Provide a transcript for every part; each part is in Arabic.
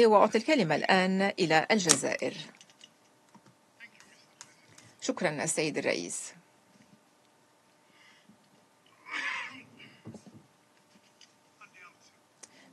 وأعطي الكلمة الآن إلى الجزائر. شكرا السيد الرئيس.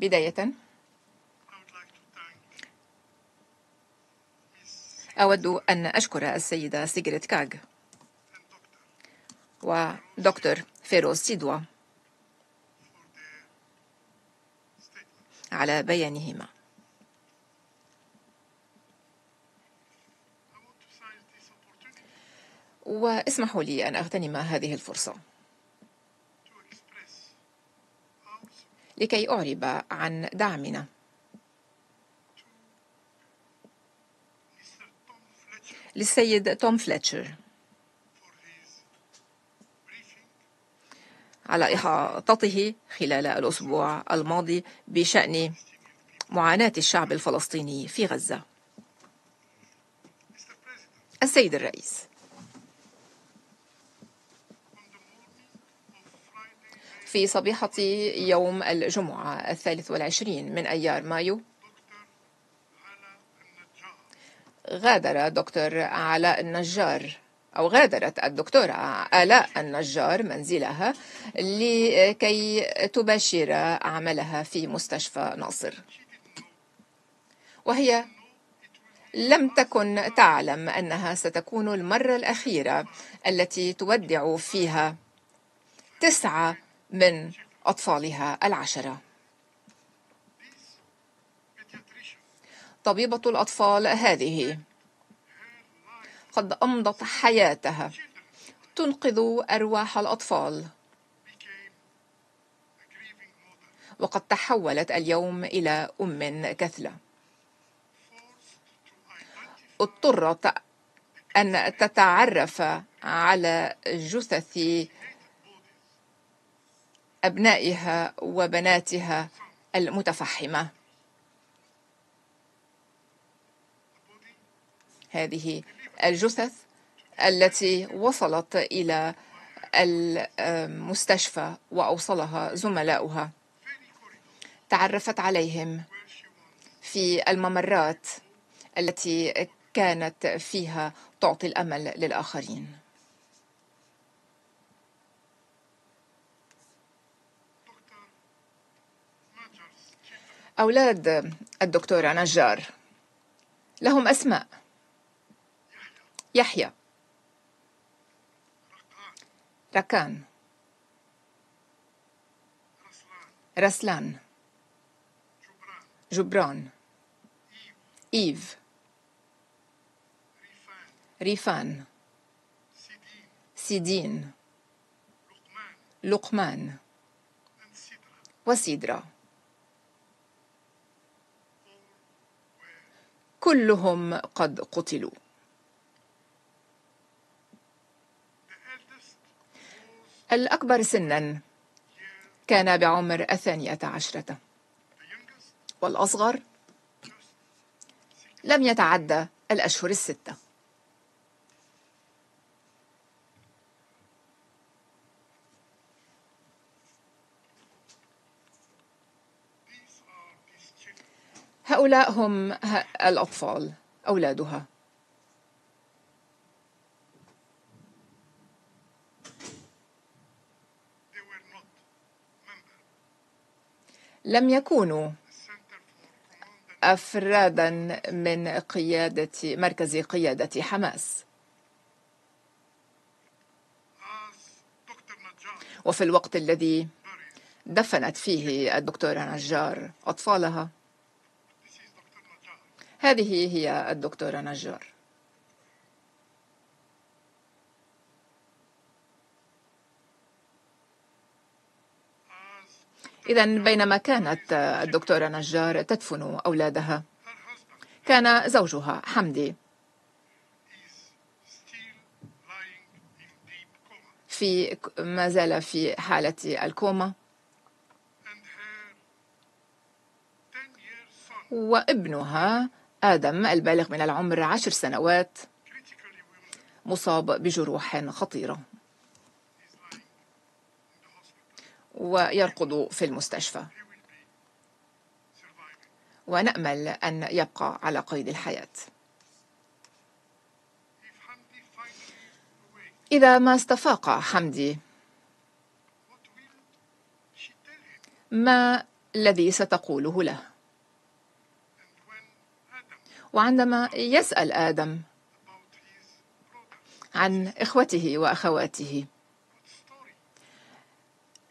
بداية أود أن أشكر السيدة سيغريت كاغ ودكتور فيروز سيدوا على بيانهما. واسمحوا لي أن أغتنم هذه الفرصة لكي أعرب عن دعمنا للسيد توم فليتشر على إحاطته خلال الأسبوع الماضي بشأن معاناة الشعب الفلسطيني في غزة. السيد الرئيس، في صبيحة يوم الجمعة 23 من أيار مايو غادرت الدكتورة آلاء النجار منزلها لكي تباشر عملها في مستشفى ناصر، وهي لم تكن تعلم أنها ستكون المرة الأخيرة التي تودع فيها 9 من أطفالها 10. طبيبة الأطفال هذه قد أمضت حياتها تنقذ أرواح الأطفال، وقد تحولت اليوم إلى أم كثلة اضطرت أن تتعرف على جثث أبنائها وبناتها المتفحمة. هذه الجثث التي وصلت إلى المستشفى وأوصلها زملاؤها تعرفت عليهم في الممرات التي كانت فيها تعطي الأمل للآخرين. أولاد الدكتورة نجار لهم أسماء: يحيى، ركان، رسلان، جبران، إيف، ريفان، سيدين، لقمان، وسيدرا. كلهم قد قتلوا. الأكبر سناً كان بعمر 12، والأصغر لم يتعدى الأشهر 6. هؤلاء هم الأطفال أولادها. لم يكونوا أفرادا من مركز قيادة حماس. وفي الوقت الذي دفنت فيه الدكتورة نجار أطفالها، هذه هي الدكتورة نجار. إذن بينما كانت الدكتورة نجار تدفن أولادها، كان زوجها حمدي ما زال في حالة الكوما، وابنها آدم البالغ من العمر 10 سنوات مصاب بجروح خطيرة ويرقد في المستشفى، ونأمل أن يبقى على قيد الحياة. إذا ما استفاق حمدي، ما الذي ستقوله له؟ وعندما يسأل آدم عن إخوته وأخواته،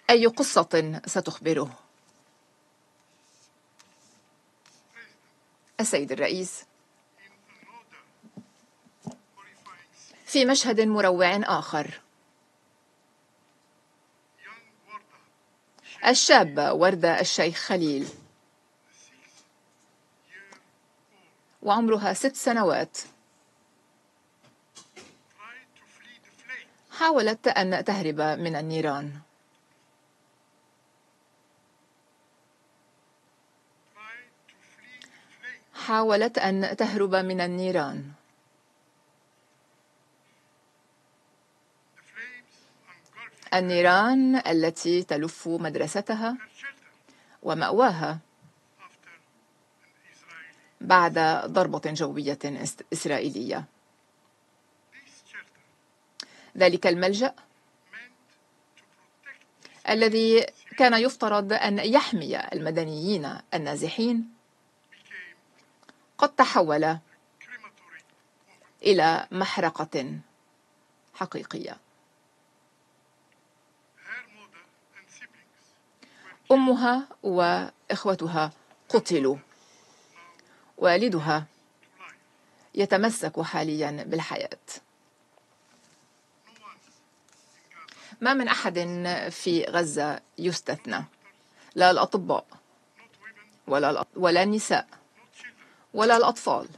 أي قصة ستخبره؟ السيد الرئيس، في مشهد مروع آخر، الشابة وردة الشيخ خليل وعمرها 6 سنوات حاولت أن تهرب من النيران. حاولت أن تهرب من النيران. النيران التي تلف مدرستها ومأواها بعد ضربة جوية إسرائيلية. ذلك الملجأ الذي كان يفترض أن يحمي المدنيين النازحين قد تحول إلى محرقة حقيقية. أمها وإخوتها قتلوا. والدها يتمسك حاليا بالحياة. ما من أحد في غزة يستثنى، لا الأطباء ولا النساء ولا الأطفال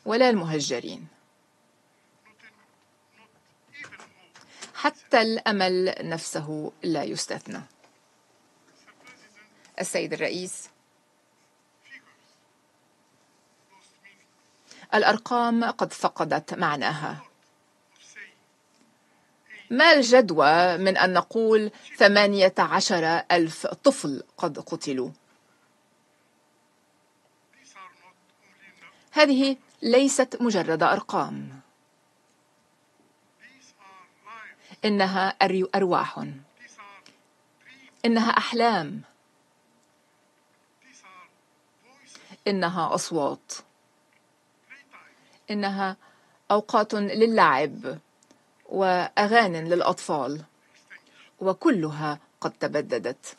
ولا المهجرين، حتى الأمل نفسه لا يستثنى. السيد الرئيس، الأرقام قد فقدت معناها. ما الجدوى من أن نقول 18,000 طفل قد قتلوا؟ هذه ليست مجرد أرقام، إنها أرواح، إنها أحلام، إنها أصوات، إنها أوقات للعب وأغانٍ للأطفال، وكلها قد تبددت.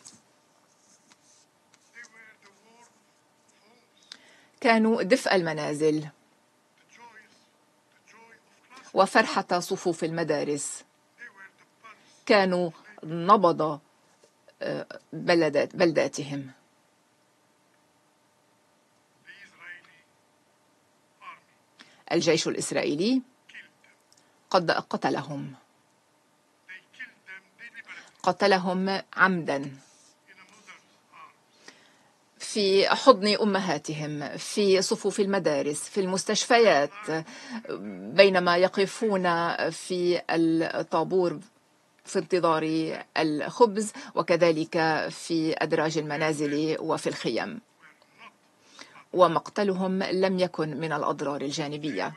كانوا دفء المنازل وفرحة صفوف المدارس، كانوا نبض بلداتهم. الجيش الإسرائيلي قد قتلهم عمدا في حضن أمهاتهم، في صفوف المدارس، في المستشفيات، بينما يقفون في الطابور في انتظار الخبز، وكذلك في أدراج المنازل وفي الخيام. ومقتلهم لم يكن من الأضرار الجانبية.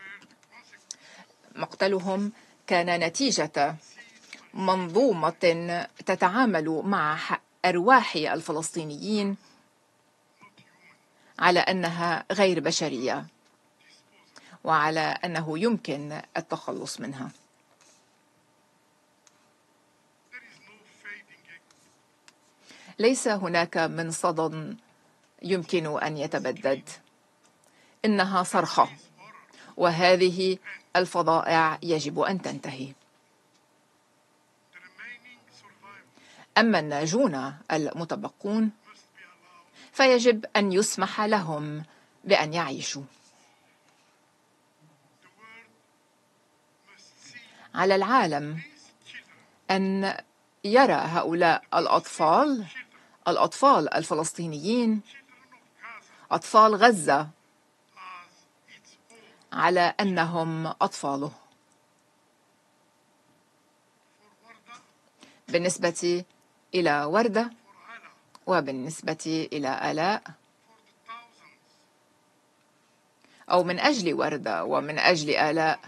مقتلهم كان نتيجة منظومة تتعامل مع أرواح الفلسطينيين على أنها غير بشرية وعلى أنه يمكن التخلص منها. ليس هناك منصد يمكن أن يتبدد. إنها صرخة، وهذه الفظائع يجب أن تنتهي. أما الناجون المتبقون فيجب أن يسمح لهم بأن يعيشوا. على العالم أن يرى هؤلاء الأطفال الفلسطينيين، أطفال غزة، على أنهم أطفاله. بالنسبة إلى وردة وبالنسبة إلى آلاء أو من أجل وردة ومن أجل آلاء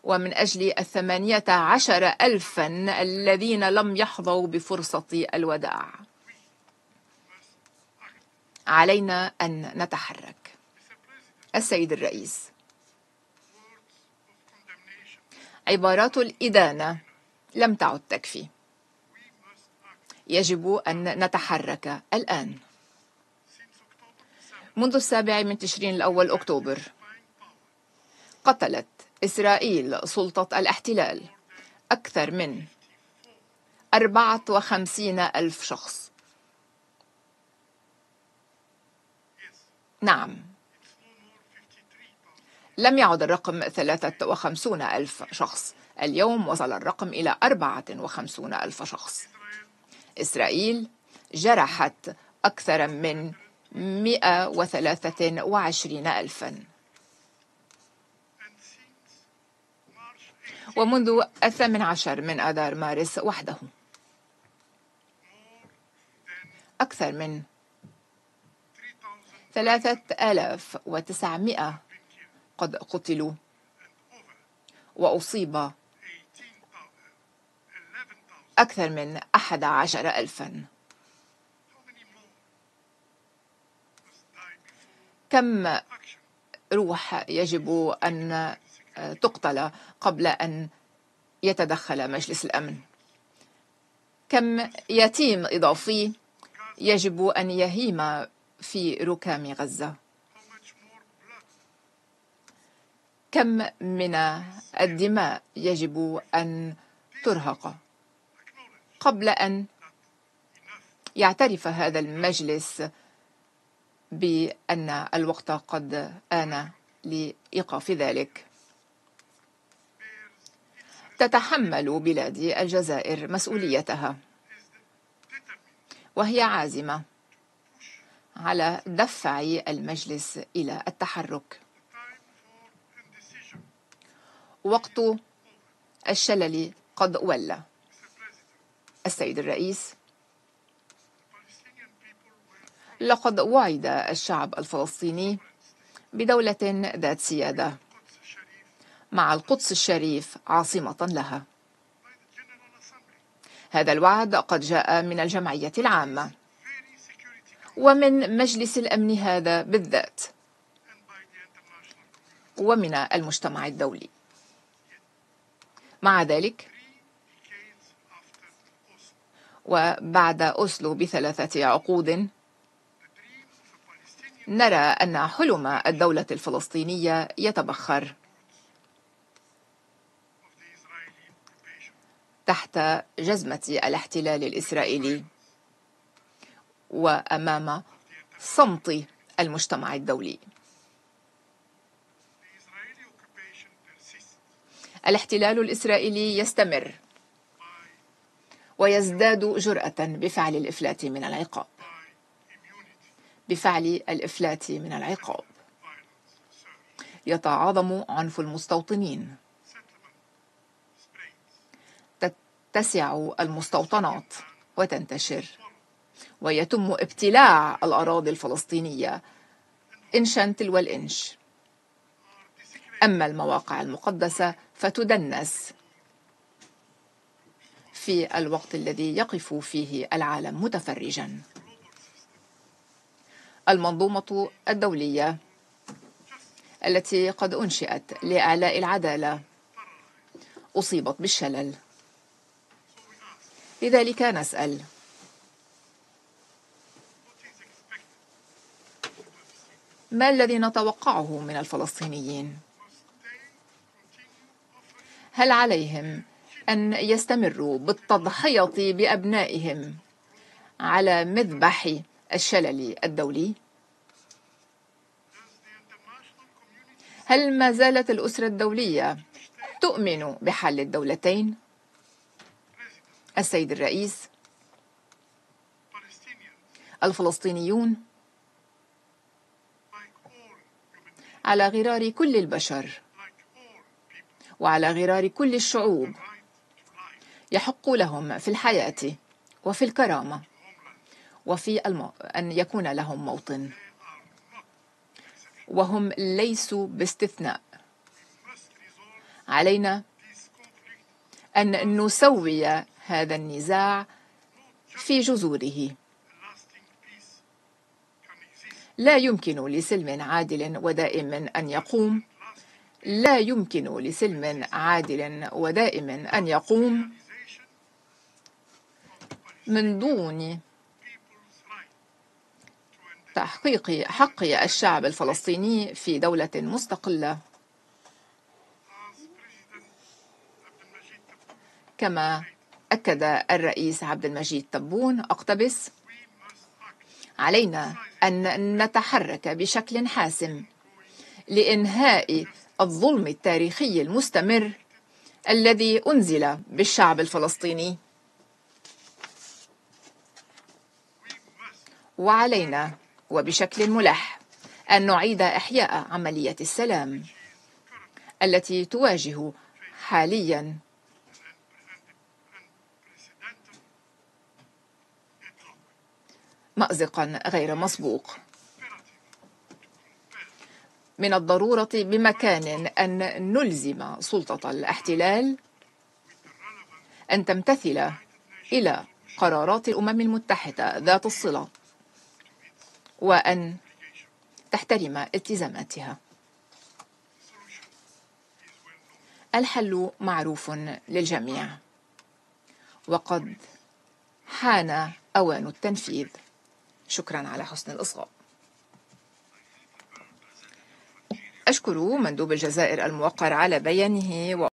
ومن أجل 18,000 الذين لم يحظوا بفرصة الوداع. علينا أن نتحرك. السيد الرئيس، عبارات الإدانة لم تعد تكفي. يجب أن نتحرك الآن. منذ 7 من تشرين الأول أكتوبر قتلت إسرائيل سلطة الاحتلال أكثر من 54,000 شخص. نعم، لم يعد الرقم 53,000 شخص. اليوم وصل الرقم إلى 54,000 شخص. إسرائيل جرحت أكثر من 123,000. ومنذ 18 من آذار مارس وحده أكثر من 3,900 قد قتلوا، وأصيب أكثر من 11,000. كم روح يجب أن تقتل قبل أن يتدخل مجلس الأمن؟ كم يتيم إضافي يجب أن يهيم في ركام غزة؟ كم من الدماء يجب أن ترهق قبل أن يعترف هذا المجلس بأن الوقت قد آن لإيقاف ذلك؟ تتحمل بلادي الجزائر مسؤوليتها، وهي عازمة على دفع المجلس إلى التحرك. وقت الشلل قد ولى. السيد الرئيس، لقد وعد الشعب الفلسطيني بدولة ذات سيادة مع القدس الشريف عاصمة لها. هذا الوعد قد جاء من الجمعية العامة ومن مجلس الأمن هذا بالذات ومن المجتمع الدولي. مع ذلك، وبعد أوسلو ب3 عقود، نرى أن حلم الدولة الفلسطينية يتبخر تحت جزمة الاحتلال الإسرائيلي وأمام صمت المجتمع الدولي. الاحتلال الإسرائيلي يستمر ويزداد جرأة بفعل الإفلات من العقاب. يتعاظم عنف المستوطنين، تتسع المستوطنات وتنتشر، ويتم ابتلاع الأراضي الفلسطينية إنشا تلو الإنش. أما المواقع المقدسة فتدنس في الوقت الذي يقف فيه العالم متفرجا. المنظومة الدولية التي قد أنشئت لإعلاء العدالة أصيبت بالشلل. لذلك نسأل: ما الذي نتوقعه من الفلسطينيين؟ هل عليهم أن يستمروا بالتضحية بأبنائهم على مذبح الشلل الدولي؟ هل ما زالت الأسرة الدولية تؤمن بحل الدولتين؟ السيد الرئيس، الفلسطينيون على غرار كل البشر وعلى غرار كل الشعوب يحق لهم في الحياة وفي الكرامة وفي أن يكون لهم موطن، وهم ليسوا باستثناء. علينا أن نسوي هذا النزاع في جذوره. لا يمكن لسلم عادل ودائم أن يقوم لا يمكن لسلم عادل ودائم أن يقوم من دون تحقيق حق الشعب الفلسطيني في دولة مستقلة. كما أكد الرئيس عبد المجيد تبون أقتبس: علينا أن نتحرك بشكل حاسم لإنهاء الظلم التاريخي المستمر الذي أنزل بالشعب الفلسطيني. وعلينا وبشكل ملح أن نعيد إحياء عملية السلام التي تواجه حاليا مأزقا غير مسبوق. من الضرورة بمكان أن نلزم سلطة الاحتلال أن تمتثل إلى قرارات الأمم المتحدة ذات الصلة وأن تحترم التزاماتها. الحل معروف للجميع وقد حان أوان التنفيذ. شكرا على حسن الإصغاء. أشكر مندوب الجزائر الموقر على بيانه